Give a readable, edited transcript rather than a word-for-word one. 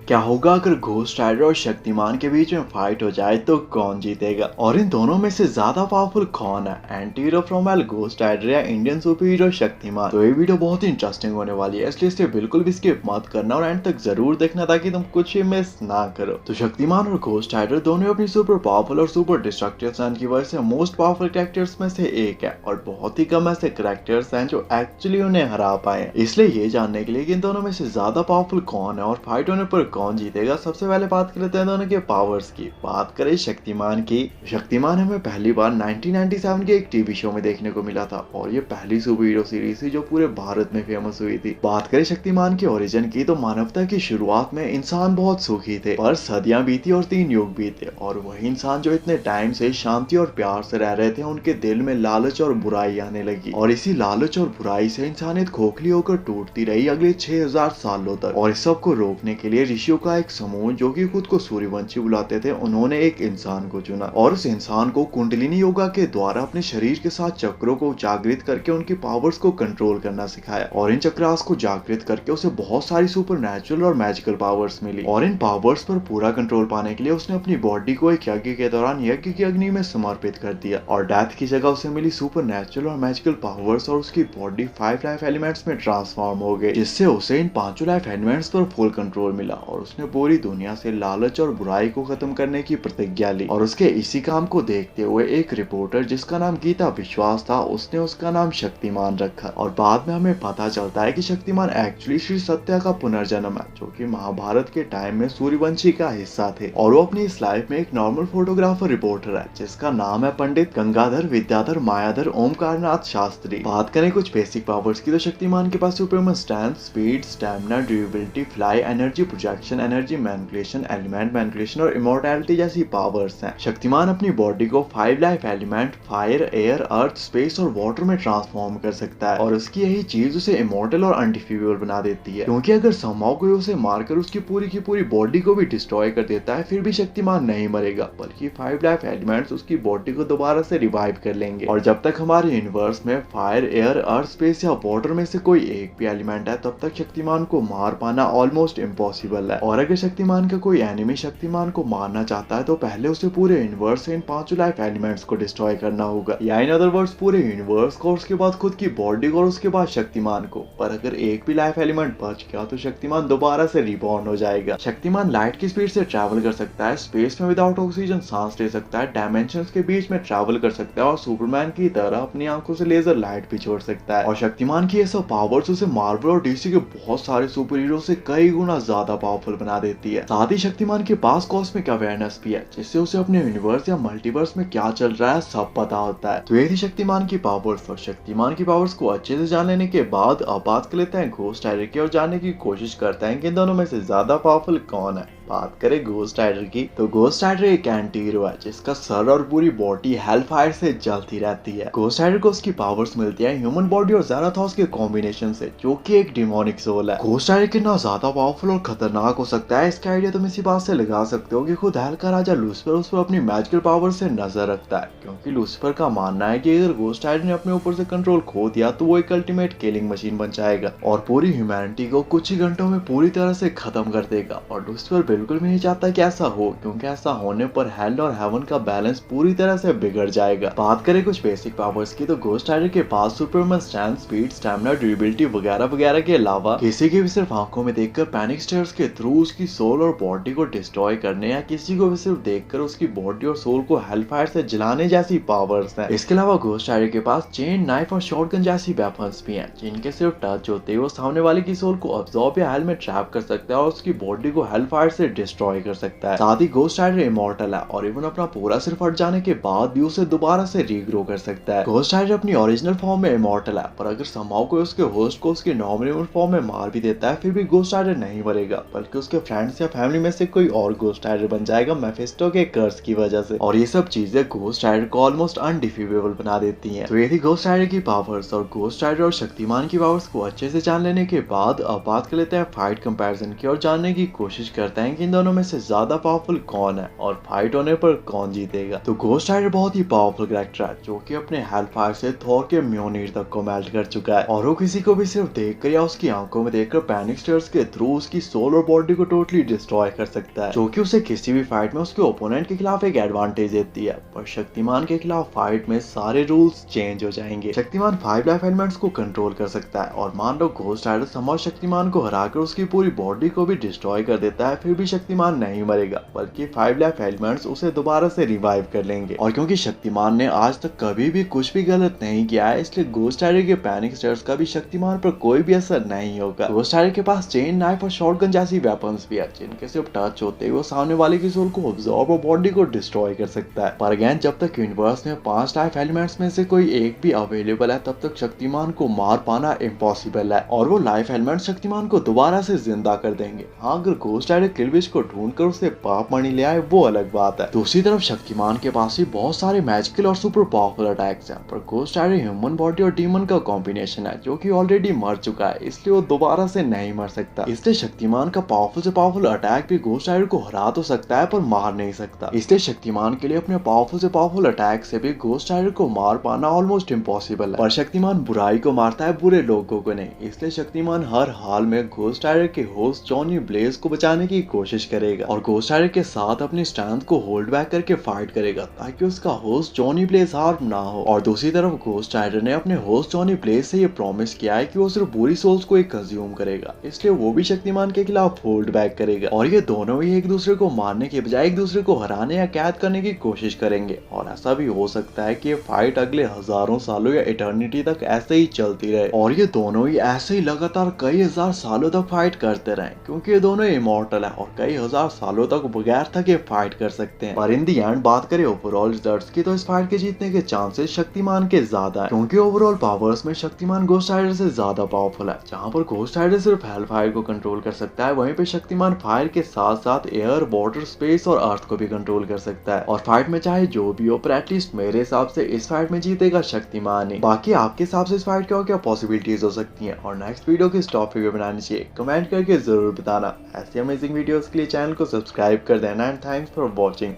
क्या होगा अगर घोस्ट राइडर और शक्तिमान के बीच में फाइट हो जाए तो कौन जीतेगा, और इन दोनों में से ज्यादा पावरफुल कौन है, anti hero from L ghost rider या इंडियन सुपर हीरो शक्तिमान। तो ये वीडियो बहुत ही इंटरेस्टिंग होने वाली है, इसलिए इसे बिल्कुल भी स्किप मत करना और एंड तक जरूर देखना ताकि तुम कुछ भी मिस ना करो। तो शक्तिमान और घोस्ट राइडर दोनों अपनी सुपर पावरफुल और सुपर डिस्ट्रक्टिव स्टैंड की वजह से मोस्ट पावरफुल कैरेक्टर्स में से एक है, और बहुत ही कम ऐसे कैरेक्टर्स हैं जो एक्चुअली उन्हें हरा पाए। इसलिए ये जानने के लिए कि इन दोनों में से ज्यादा पावरफुल कौन है और फाइट होने पर कौन जीतेगा, सबसे पहले बात कर लेते हैं दोनों के पावर्स की। बात करें शक्तिमान की। शक्तिमान हमें पहली बार 1997 के एक टीवी शो में देखने को मिला था, और ये पहली सुपर हीरो सीरीज थी जो पूरे भारत में फेमस हुई थी। बात करें शक्तिमान के ओरिजिन की, तो मानवता की शुरुआत में इंसान बहुत सुखी थे, पर सदियां बीती और 3 युग बीते, और वही इंसान जो इतने टाइम से शांति और प्यार से रह रहे थे, उनके दिल में लालच और बुराई आने लगी, और इसी लालच और बुराई से इंसानियत खोखली होकर टूटती रही अगले 6000 सालों तक। और इस सब को रोकने के लिए ऋषियों का एक समूह जो कि खुद को सूर्यवंशी बुलाते थे, उन्होंने एक इंसान को चुना, और उस इंसान को कुंडलिनी योगा के द्वारा अपने शरीर के साथ चक्रों को जागृत करके उनकी पावर्स को कंट्रोल करना सिखाया, और इन चक्रास को जागृत करके उसे बहुत सारी सुपर नेचुरल और मैजिकल पावर्स मिली। और इन पावर्स पर पूरा कंट्रोल पाने के लिए उसने अपनी बॉडी को एक यज्ञ के दौरान यज्ञ की अग्नि में समर्पित कर दिया, और डेथ की जगह उसे मिली सुपर नेचुरल और मैजिकल पावर्स, और उसकी बॉडी 5 लाइफ एलिमेंट्स में ट्रांसफॉर्म हो गई, जिससे उसे इन 5 लाइफ एलिमेंट्स पर फुल कंट्रोल मिला, और उसने पूरी दुनिया से लालच और बुराई को खत्म करने की प्रतिज्ञा ली। और उसके इसी काम को देखते हुए एक रिपोर्टर जिसका नाम गीता विश्वास था, उसने उसका नाम शक्तिमान रखा। और बाद में हमें पता चलता है कि शक्तिमान एक्चुअली श्री सत्या का पुनर्जन्म है, जो कि महाभारत के टाइम में सूर्यवंशी का हिस्सा थे, और वो अपनी इस लाइफ में एक नॉर्मल फोटोग्राफर रिपोर्टर है जिसका नाम है पंडित गंगाधर विद्याधर मायाधर ओमकारनाथ शास्त्री। बात करें कुछ बेसिक पावर्स की, तो शक्तिमान के पास Superman strength, speed, stamina, durability, fly, energy projection, energy manipulation, element manipulation और इमॉर्टैलिटी जैसी पावर्स हैं। शक्तिमान अपनी बॉडी को 5 life element fire, air, earth, space और वाटर में ट्रांसफॉर्म कर सकता है, और उसकी यही चीज उसे इमॉर्टल और अनडिफीबल बना देती है, क्योंकि अगर समहाउ कोई उसे मारकर उसकी पूरी बॉडी को भी डिस्ट्रॉय कर देता है, फिर भी शक्तिमान नहीं मरेगा, बल्कि 5 लाइफ एलिमेंट्स उसकी बॉडी को दोबारा से रिवाइव कर लेंगे। और जब तक हमारे यूनिवर्स में फायर, एयर, अर्थ, स्पेस या वाटर में से कोई एक भी एलिमेंट है, तब तक शक्तिमान को मार पाना ऑलमोस्ट इम्पॉसिबल है। और अगर शक्तिमान का कोई एनिमी शक्तिमान को मारना चाहता है, तो पहले उसे पूरे यूनिवर्स से इन 5 लाइफ एलिमेंट्स को डिस्ट्रॉय करना होगा, या इन अदर वर्ड्स पूरे यूनिवर्स को, उसके बाद खुद की बॉडी को, और उसके बाद शक्तिमान को। पर अगर एक भी लाइफ एलिमेंट बच गया तो शक्तिमान दोबारा से रिबॉर्न हो जाएगा। शक्तिमान लाइट की स्पीड से ट्रैवल कर सकता है, स्पेस में विदाउट ऑक्सीजन सांस ले सकता है, डायमेंशंस के बीच में ट्रैवल कर सकता है, और सुपरमैन की तरह अपनी आंखों से लेजर लाइट भी छोड़ सकता है। और शक्तिमान की ये सब पावर्स उसे मार्वल और डीसी के बहुत सारे सुपर हीरो से कई गुना ज्यादा पावरफुल बना देती है। साथ ही शक्तिमान के पास कॉस्मिक अवेयरनेस भी है, जिससे उसे अपने यूनिवर्स या मल्टीवर्स में क्या चल रहा है सब पता होता है। तो ये थी शक्तिमान की पावर्स। और शक्तिमान की पावर्स को अच्छे से जान लेने के बाद अब बात कर लेते हैं घोस्ट राइडर की, और जानने की कोशिश करते हैं कि इन दोनों में से ज्यादा पावरफुल कौन है। बात करें घोस्ट राइडर की, तो घोस्ट राइडर एक एंटी हीरो है जिसका सर और पूरी बॉडी हेलफायर से जलती रहती है। घोस्ट राइडर को उसकी पावर्स मिलती है ह्यूमन बॉडी और ज़ेराथॉस के कॉम्बिनेशन से, जो कि एक डिमोनिक सोल है। घोस्ट राइडर कितना ज्यादा पावरफुल और खतरनाक हो सकता है, इसका आइडिया तुम इसी बात से लगा सकते हो कि खुद हेल का राजा लूसीफर उस पर अपनी मैजिकल पावर से नजर रखता है, क्योंकि लूसीफर का मानना है कि अगर घोस्ट राइडर ने अपने ऊपर से कंट्रोल खो दिया तो वो एक अल्टीमेट किलिंग मशीन बन जाएगा और पूरी ह्यूमैनिटी को कुछ ही घंटों में पूरी तरह से खत्म कर देगा। और लूसीफर बिल्कुल भी नहीं चाहता कि ऐसा हो, क्योंकि ऐसा होने पर हेल और हेवन का बैलेंस पूरी तरह से बिगड़ जाएगा। बात करें कुछ बेसिक पावर्स की, तो घोस्ट राइडर के पास Superman strength, speed, stamina, durability वगैरह वगैरह के अलावा किसी की भी सिर्फ आंखों में देखकर पैनिक स्टेयर्स के थ्रू उसकी सोल और बॉडी को डिस्ट्रॉय करने, या किसी को भी सिर्फ देखकर उसकी बॉडी और सोल को हेलफायर से जलाने जैसी पावर्स हैं। इसके अलावा घोस्ट राइडर के पास चेन, नाइफ और शॉटगन जैसी वेपन्स भी हैं, जिनके सिर्फ टच होते ही वो सामने वाले की सोल को अब्सॉर्ब या हेल में ट्रैप कर सकता है और उसकी बॉडी को हेलफायर से डिस्ट्रॉय कर सकता है। साथ ही घोस्ट राइडर इमॉर्टल है, और इवन अपना पूरा सिर फट जाने के बाद भी उसे दोबारा से रीग्रो कर सकता है। घोस्ट राइडर अपनी ओरिजिनल फॉर्म में इमॉर्टल है, पर अगर समहाउ कोई उसके होस्ट को उसकी नॉर्मल फॉर्म में मार भी देता है, फिर भी घोस्ट राइडर नहीं मरेगा, बल्कि उसके फ्रेंड्स या फैमिली में से कोई और घोस्ट राइडर बन जाएगा मेफिस्टो के कर्स की वजह से। और ये सब चीजें घोस्ट राइडर को ऑलमोस्ट अनडिफीबेबल बना देती हैं। तो ये थी घोस्ट राइडर की पावर्स। और घोस्ट राइडर और शक्तिमान की पावर्स को अच्छे से जान लेने के बाद अब बात कर लेते हैं फाइट कंपैरिजन की, और जानने की कोशिश करते हैं कि इन दोनों में से ज्यादा पावरफुल कौन है और फाइट होने पर कौन जीतेगा। तो गोस्ट राइडर बहुत ही पावरफुल कैरेक्टर है जो कि अपने हेलफायर से थॉर के म्योनिर तक को मेल्ट कर चुका है और वो किसी को भी सिर्फ देखकर या उसकी आंखों में देखकर पैनिक स्टेयर्स के थ्रू उसकी सोल और बॉडी को टोटली डिस्ट्रॉय कर सकता है, जो कि उसे किसी भी फाइट में उसके ओपोनेंट के खिलाफ एक एडवांटेज देती है। पर शक्तिमान के खिलाफ फाइट में सारे रूल्स चेंज हो जाएंगे। शक्तिमान 5 लाइफ एलिमेंट्स को कंट्रोल कर सकता है और मान लो घोस्ट राइडर समझ शक्तिमान को हराकर उसकी पूरी बॉडी को भी डिस्ट्रॉय कर देता है, फिर भी शक्तिमान नहीं मरेगा बल्कि 5 लाइफ एलिमेंट्स उसे दोबारा से रिवाइव कर लेंगे। और क्योंकि शक्तिमान ने आज तक कभी भी कुछ भी गलत नहीं किया है, इसलिए घोस्ट राइडर के पैनिक स्टेयर्स का भी शक्तिमान पर कोई भी असर नहीं होगा। घोस्ट राइडर के पास चेन नाइफ और शॉटगन जैसी वेपन्स भी है जिनके सिर्फ टच होते ही वो सामने वाले की सोल को ऑब्जॉर्ब और बॉडी को डिस्ट्रॉय कर सकता है। पर अगेन जब तक यूनिवर्स में 5 लाइफ एलिमेंट्स में से कोई एक भी अवेलेबल है तब तक शक्तिमान को मार पाना इम्पॉसिबल है और वो लाइफ एलिमेंट शक्तिमान को दोबारा से जिंदा कर देंगे। हाँ, अगर घोस्ट राइडर किलविश को ढूंढकर उसे पाप मणि ले आए वो अलग बात है। दूसरी तरफ शक्तिमान के पास भी बहुत सारे मैजिकल और सुपर पावरफुल अटैक्स हैं, पर घोस्ट राइडर ह्यूमन बॉडी और डीमन का कॉम्बिनेशन है जो कि ऑलरेडी मर चुका है, इसलिए वो दोबारा से नहीं मर सकता। इसलिए शक्तिमान का पावरफुल से पावरफुल अटैक भी घोस्ट राइडर को हरा तो सकता है पर मार नहीं सकता। इसलिए शक्तिमान के लिए अपने पावरफुल से पावरफुल अटैक से भी घोस्ट राइडर को मार पाना ऑलमोस्ट इम्पॉसिबल है। पर शक्तिमान बुराई को मारता है, बुरे लोगों को नहीं, इसलिए शक्तिमान हर हाल में घोस्ट राइडर के होस्ट जॉनी ब्लेज को बचाने की कोशिश करेगा और घोस्ट राइडर के साथ अपनी स्ट्रेंथ को होल्ड बैक करके फाइट करेगा ताकि उसका होस्ट जॉनी ब्लेज हार्म ना हो। और दूसरी तरफ घोस्ट राइडर ने अपने होस्ट जॉनी ब्लेज से ये प्रॉमिस किया है कि वो सिर्फ बुरी सोल्स को ही कंज्यूम करेगा, इसलिए वो भी शक्तिमान के खिलाफ होल्ड बैक करेगा और ये दोनों ही एक दूसरे को मारने के बजाय एक दूसरे को हराने या कैद करने की कोशिश करेंगे। और ऐसा भी हो सकता है कि ये फाइट अगले हजारों सालों या इटर्निटी तक ऐसे ही चलती रहे और ये दोनों ही ऐसे ही लगातार कई हजार सालों तक फाइट करते रहे, क्योंकि ये दोनों इमॉर्टल है और कई हजार सालों तक बगैर थके फाइट कर सकते हैं। पर इन दी एंड बात करें ओवरऑल रिजल्ट्स की तो इस फाइट के जीतने के चांसेस शक्तिमान के ज्यादा है, क्योंकि ओवरऑल पावर्स में शक्तिमान घोस्ट राइडर से ज्यादा पावरफुल है। जहां पर घोस्ट राइडर सिर्फ हेलफायर को कंट्रोल कर सकता है, वहीं पे शक्तिमान फायर के साथ साथ एयर, वाटर, स्पेस और अर्थ को भी कंट्रोल कर सकता है। और फाइट में चाहे जो भी हो, पर एटलीस्ट मेरे हिसाब से इस फाइट में जीतेगा शक्तिमान ही। बाकी आपके हिसाब से इस फाइट के और क्या पॉसिबिलिटीज हो सकती हैं और नेक्स्ट वीडियो किस टॉपिक पे बनानी चाहिए, कमेंट करके जरूर बताना। ऐसे अमेजिंग वीडियोस के लिए चैनल को सब्सक्राइब कर देना एंड थैंक्स फॉर वॉचिंग।